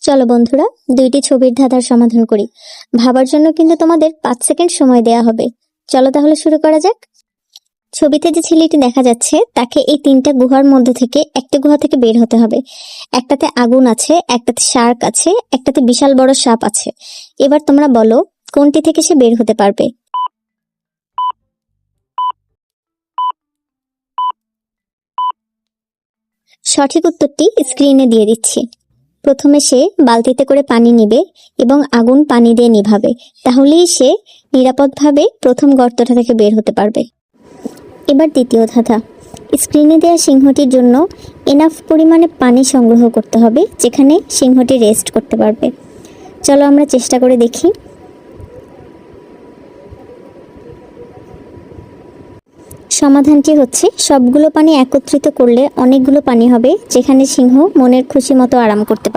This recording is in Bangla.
চলো বন্ধুরা, দুইটি ছবির ধাঁধার সমাধান করি। ভাবার জন্য কিন্তু তোমাদের 5 সেকেন্ড সময় দেয়া হবে। চলো তাহলে শুরু করা যাক। ছবিতে যে ছেলেটি দেখা যাচ্ছে তাকে এই 3টা গুহার মধ্যে থেকে একটা গুহা থেকে বের হতে হবে। একটাতে আগুন আছে, একটাতে শার্ক আছে, একটাতে বিশাল বড় সাপ আছে। এবার তোমরা বলো কোনটি থেকে সে বের হতে পারবে। সঠিক উত্তরটি স্ক্রিনে দিয়ে দিচ্ছি। প্রথমে সে বালতিতে করে পানি নিবে এবং আগুন পানি দিয়ে নিভাবে, তাহলেই সে নিরাপদভাবে প্রথম গর্তটা থেকে বের হতে পারবে। এবার দ্বিতীয় ধাঁধা। স্ক্রিনে দেওয়া সিংহটির জন্য এনাফ পরিমাণে পানি সংগ্রহ করতে হবে যেখানে সিংহটি রেস্ট করতে পারবে। চলো আমরা চেষ্টা করে দেখি। সমাধানটি হচ্ছে সবগুলো পানি একত্রিত করলে অনেকগুলো পানি হবে যেখানে সিংহ মনের খুশি মতো আরাম করতে পারবে।